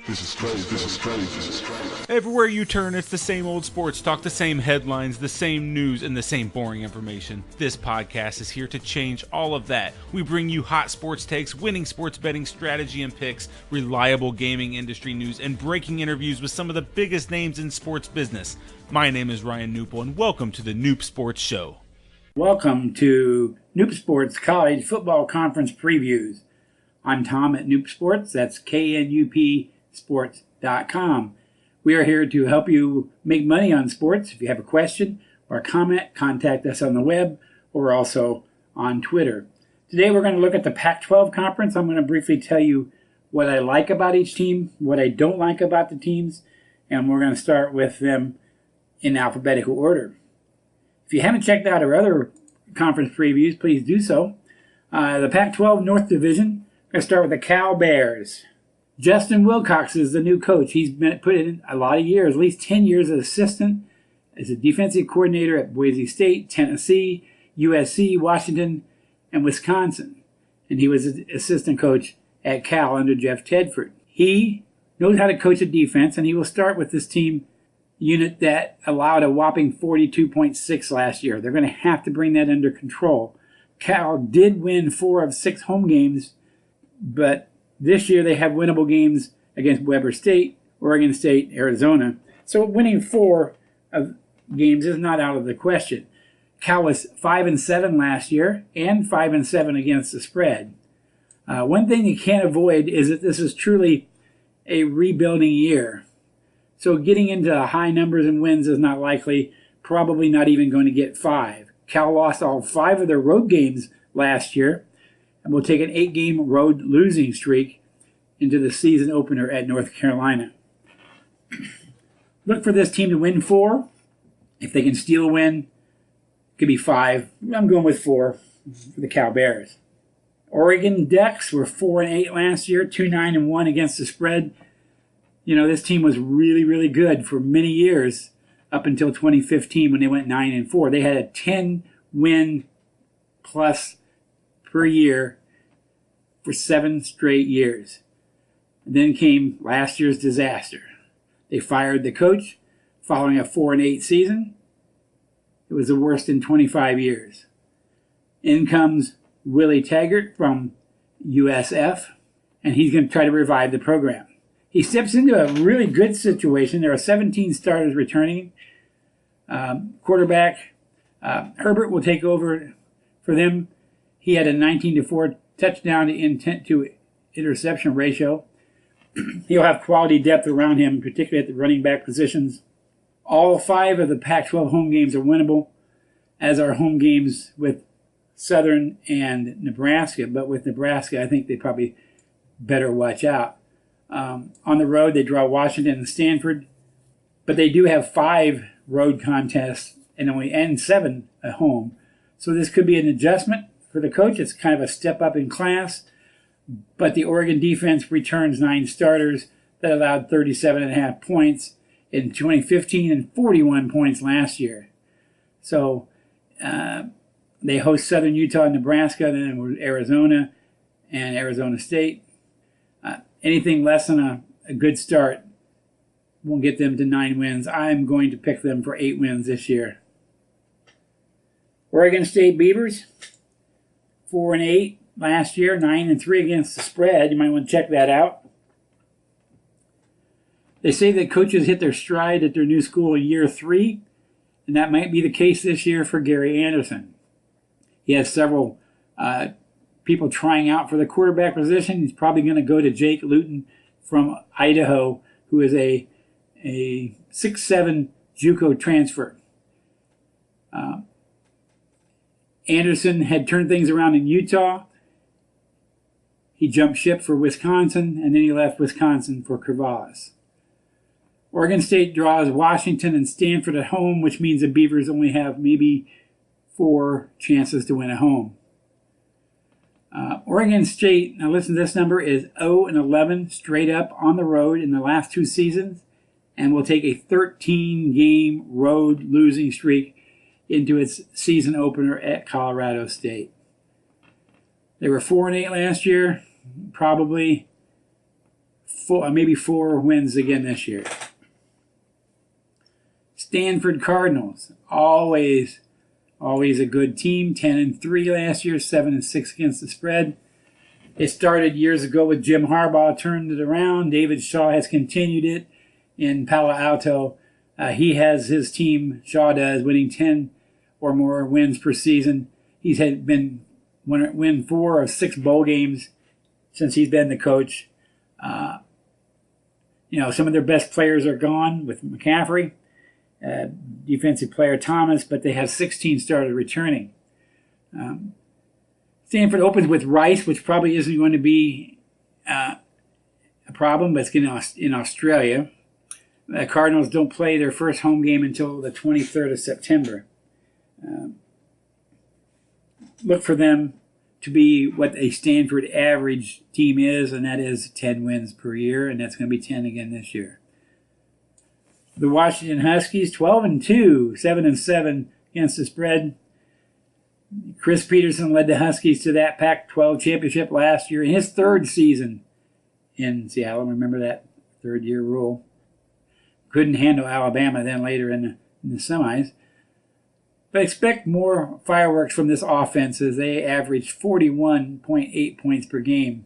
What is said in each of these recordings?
This is crazy. This is crazy. This is crazy. Everywhere you turn, it's the same old sports talk, the same headlines, the same news, and the same boring information. This podcast is here to change all of that. We bring you hot sports takes, winning sports betting strategy and picks, reliable gaming industry news, and breaking interviews with some of the biggest names in sports business. My name is Ryan Newpel, and welcome to the Noop Sports Show. Welcome to Noop Sports College Football Conference Previews. I'm Tom at Noop Sports. That's KNUP sports.com. We are here to help you make money on sports. If you have a question or a comment, contact us on the web or also on Twitter. Today we're going to look at the Pac-12 conference. I'm going to briefly tell you what I like about each team, what I don't like about the teams, and we're going to start with them in alphabetical order. If you haven't checked out our other conference previews, please do so. The Pac-12 North Division, we're going to start with the Cal Bears. Justin Wilcox is the new coach. He's been put in a lot of years, at least 10 years as assistant, as a defensive coordinator at Boise State, Tennessee, USC, Washington, and Wisconsin. And he was an assistant coach at Cal under Jeff Tedford. He knows how to coach a defense, and he will start with this team unit that allowed a whopping 42.6 last year. They're going to have to bring that under control. Cal did win 4 of 6 home games, but this year they have winnable games against Weber State, Oregon State, Arizona. So winning 4 of games is not out of the question. Cal was 5-7 last year and 5-7 against the spread. One thing you can't avoid is that this is truly a rebuilding year. So getting into high numbers and wins is not likely, probably not even going to get 5. Cal lost all 5 of their road games last year, and will take an 8-game road losing streak into the season opener at North Carolina. Look for this team to win 4. If they can steal a win, it could be 5. I'm going with 4 for the Cal Bears. Oregon Ducks were 4-8 last year, 2-9-1 against the spread. You know, this team was really, really good for many years up until 2015 when they went 9-4. They had a 10-win plus per year for 7 straight years. And then came last year's disaster. They fired the coach following a 4-8 season. It was the worst in 25 years. In comes Willie Taggart from USF, and he's going to try to revive the program. He steps into a really good situation. There are 17 starters returning. Quarterback Herbert will take over for them. He had a 19-4 touchdown to intent to interception ratio. He'll have quality depth around him, particularly at the running back positions. All 5 of the Pac-12 home games are winnable, as are home games with Southern and Nebraska. But with Nebraska, I think they probably better watch out. On the road, they draw Washington and Stanford, but they do have 5 road contests and 7 at home. So this could be an adjustment for the coach. It's kind of a step up in class, but the Oregon defense returns 9 starters that allowed 37.5 points in 2015 and 41 points last year. So they host Southern Utah and Nebraska, and then Arizona and Arizona State. Anything less than a good start won't get them to 9 wins. I'm going to pick them for 8 wins this year. Oregon State Beavers, 4-8 last year, 9-3 against the spread. You might want to check that out. They say that coaches hit their stride at their new school in year 3, and that might be the case this year for Gary Anderson. He has several people trying out for the quarterback position. He's probably going to go to Jake Luton from Idaho, who is a 6'7" JUCO transfer. Anderson had turned things around in Utah. He jumped ship for Wisconsin, and then he left Wisconsin for Corvallis. Oregon State draws Washington and Stanford at home, which means the Beavers only have maybe 4 chances to win at home. Oregon State, now listen to this number, is 0-11 straight up on the road in the last 2 seasons, and will take a 13-game road losing streak into its season opener at Colorado State. They were 4-8 last year, probably maybe 4 wins again this year. Stanford Cardinals, always a good team. 10-3 last year, 7-6 against the spread. It started years ago with Jim Harbaugh, turned it around. David Shaw has continued it in Palo Alto. He has his team, Shaw does, winning 10 or more wins per season. He's been win 4 of 6 bowl games since he's been the coach. Some of their best players are gone with McCaffrey, defensive player Thomas, but they have 16 starters returning. Stanford opens with Rice, which probably isn't going to be a problem, but it's in Australia. The Cardinals don't play their first home game until the 23rd of September. Look for them to be what a Stanford average team is, and that is 10 wins per year, and that's going to be 10 again this year. The Washington Huskies, 12-2, 7-7 against the spread. Chris Peterson led the Huskies to that Pac-12 championship last year in his 3rd season in Seattle. Remember that 3rd-year rule. Couldn't handle Alabama then later in the semis. But expect more fireworks from this offense as they average 41.8 points per game.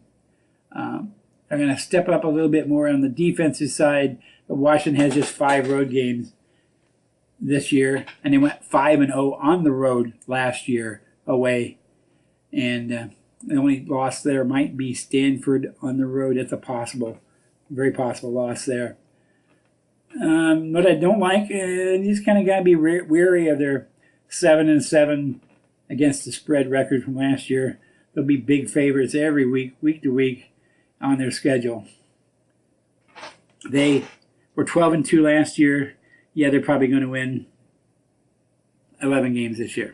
They're going to step up a little bit more on the defensive side. But Washington has just 5 road games this year, and they went 5-0 on the road last year away. And the only loss there might be Stanford on the road. It's a very possible loss there. What I don't like, you just kind of got to be weary of their 7-7 against the spread record from last year. They'll be big favorites every week to week, on their schedule. They were 12-2 last year. Yeah, they're probably going to win 11 games this year.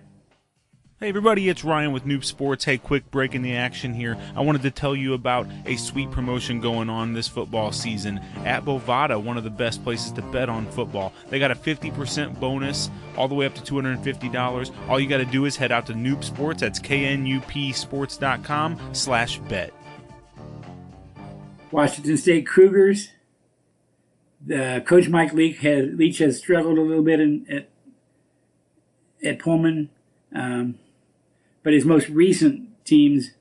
Hey everybody, it's Ryan with Noob Sports. Hey, quick break in the action here. I wanted to tell you about a sweet promotion going on this football season at Bovada, one of the best places to bet on football. They got a 50% bonus all the way up to $250. All you got to do is head out to Noob Sports. That's knupsports.com/bet. Washington State Cougars. Coach Mike Leach has struggled a little bit at Pullman. But his most recent teams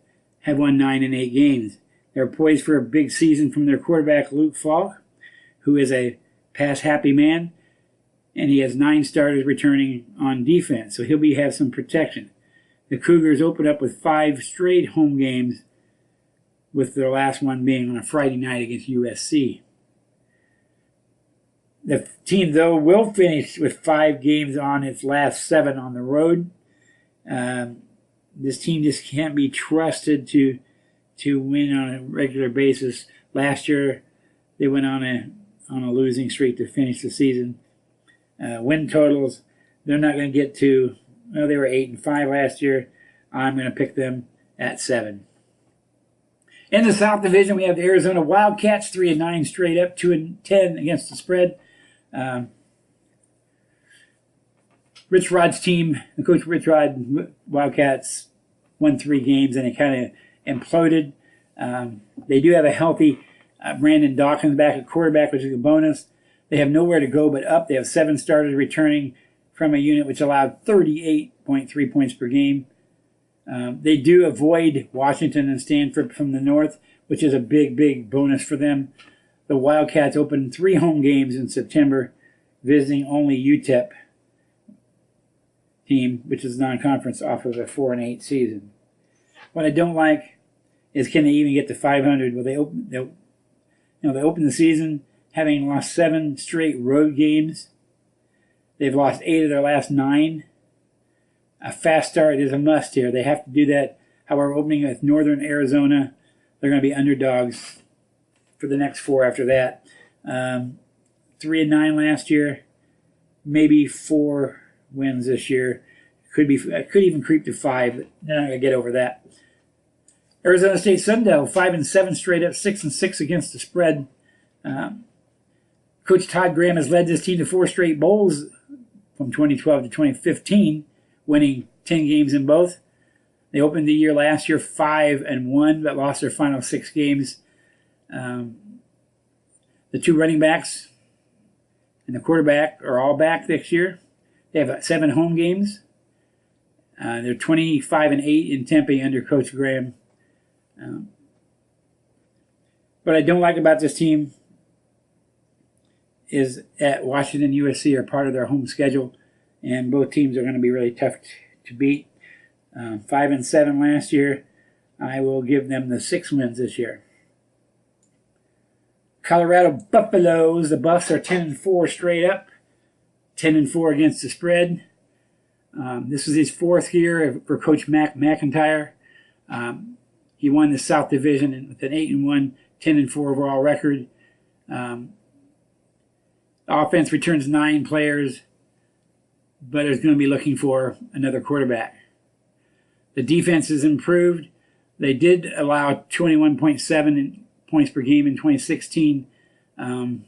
have won 9 and 8 games. They're poised for a big season from their quarterback, Luke Falk, who is a pass-happy man, and he has 9 starters returning on defense, so he'll have some protection. The Cougars open up with 5 straight home games, with their last one being on a Friday night against USC. The team, though, will finish with 5 games on its last 7 on the road. This team just can't be trusted to win on a regular basis. Last year, they went on a losing streak to finish the season. Win totals, they're not going to get to. They were 8-5 last year. I'm going to pick them at 7. In the South Division, we have the Arizona Wildcats, 3-9 straight up, 2-10 against the spread. Rich Rod's team, the coach Rich Rod, Wildcats, won 3 games and it kind of imploded. They do have a healthy Brandon Dawkins back at quarterback, which is a bonus. They have nowhere to go but up. They have 7 starters returning from a unit which allowed 38.3 points per game. They do avoid Washington and Stanford from the north, which is a big bonus for them. The Wildcats opened 3 home games in September, visiting only UTEP team, which is non-conference, off of a 4-8 season. What I don't like is, can they even get to 500? Well, they open the season having lost 7 straight road games. They've lost 8 of their last 9. A fast start is a must here. They have to do that. However, opening with Northern Arizona, they're going to be underdogs for the next 4 after that. 3-9 last year, maybe 4 wins this year. Could even creep to 5, but they're not going to get over that. Arizona State Sun-Devil, 5-7 straight up, 6-6 against the spread. Coach Todd Graham has led this team to 4 straight bowls from 2012 to 2015, winning 10 games in both. They opened the year last year 5-1, but lost their final 6 games. The two running backs and the quarterback are all back next year. They have 7 home games. They're 25-8 in Tempe under Coach Graham. What I don't like about this team is at Washington, USC are part of their home schedule, and both teams are going to be really tough to beat. 5-7 last year. I will give them the 6 wins this year. Colorado Buffaloes. The Buffs are 10-4 straight up, 10-4 against the spread. This is his 4th year for Coach McIntyre. He won the South Division with an 8-1, 10-4 overall record. Offense returns 9 players, but is going to be looking for another quarterback. The defense has improved. They did allow 21.7 points per game in 2016. They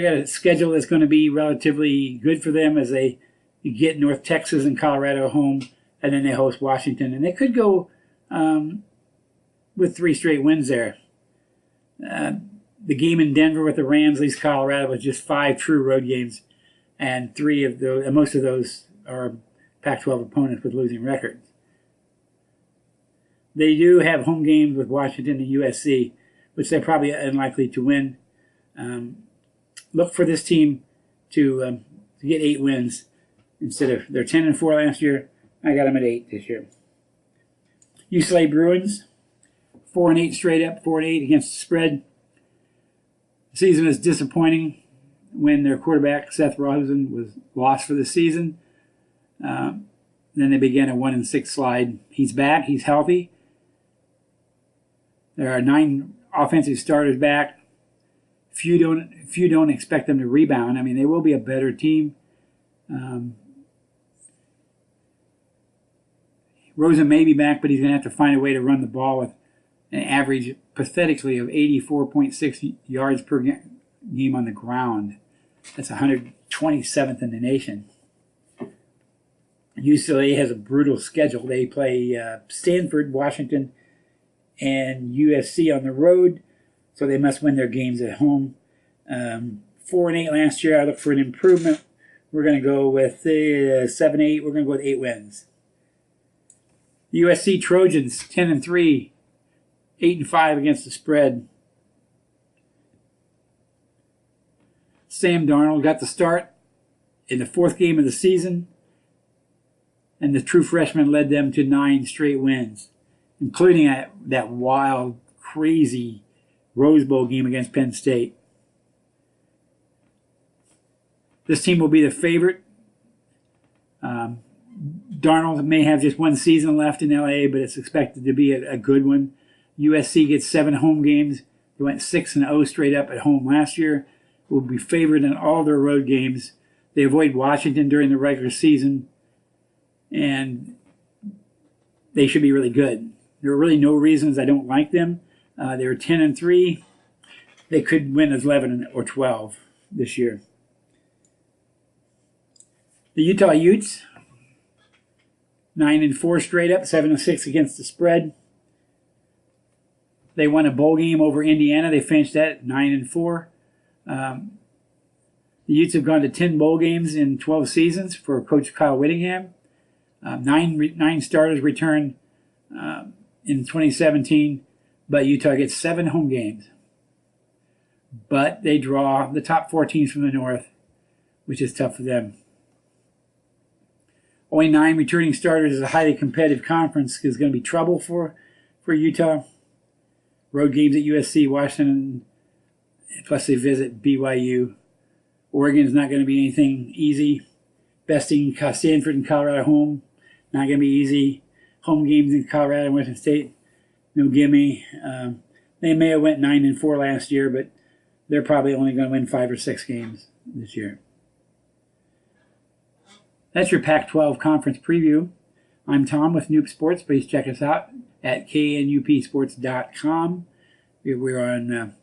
got a schedule that's going to be relatively good for them as they get North Texas and Colorado home, and then they host Washington. And they could go with 3 straight wins there. The game in Denver with the Rams leaves Colorado with just 5 true road games, and 3 of those, and most of those are Pac-12 opponents with losing records. They do have home games with Washington and USC, which they're probably unlikely to win. Look for this team to get 8 wins instead of they're 10-4 last year. I got them at 8 this year. UCLA Bruins, 4-8 straight up, 4-8 against the spread. The season was disappointing when their quarterback Seth Rosen was lost for the season. Then they began a 1-6 slide. He's back. He's healthy. There are 9 offensive starters back. Few don't expect them to rebound. I mean, they will be a better team. Rosen may be back, but he's going to have to find a way to run the ball with an average, pathetically, of 84.6 yards per game on the ground. That's 127th in the nation. UCLA has a brutal schedule. They play Stanford, Washington, and USC on the road, so they must win their games at home. 4-8 last year. I look for an improvement. We're going to go with 7-8. We're going to go with 8 wins. The USC Trojans, 10-3, 8-5 against the spread. Sam Darnold got the start in the 4th game of the season, and the true freshman led them to 9 straight wins, including that wild, crazy Rose Bowl game against Penn State. This team will be the favorite. Darnold may have just 1 season left in LA, but it's expected to be a good one. USC gets 7 home games. They went 6-0 straight up at home last year. Will be favored in all their road games. They avoid Washington during the regular season, and they should be really good. There are really no reasons I don't like them. They were 10-3. They could win 11 or 12 this year. The Utah Utes, 9-4 straight up, 7-6 against the spread. They won a bowl game over Indiana. They finished that at 9-4. The Utes have gone to 10 bowl games in 12 seasons for Coach Kyle Whittingham. 9 starters returned in 2017, but Utah gets 7 home games. But they draw the top 4 teams from the North, which is tough for them. Only 9 returning starters is a highly competitive conference is going to be trouble for Utah. Road games at USC, Washington, plus they visit BYU. Oregon's not going to be anything easy. Besting Stanford and Colorado home, not going to be easy. Home games in Colorado and Western State, no gimme. They may have went 9-4 last year, but they're probably only going to win 5 or 6 games this year. That's your Pac-12 conference preview. I'm Tom with Noob Sports. Please check us out at knupsports.com. We're on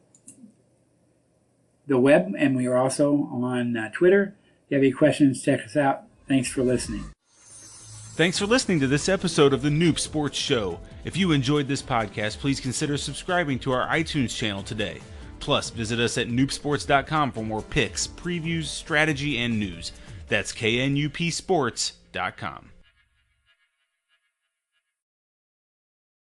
the web, and we are also on Twitter. If you have any questions, check us out. Thanks for listening. Thanks for listening to this episode of the Noob Sports Show. If you enjoyed this podcast, please consider subscribing to our iTunes channel today. Plus, visit us at noobsports.com for more picks, previews, strategy, and news. That's knupsports.com.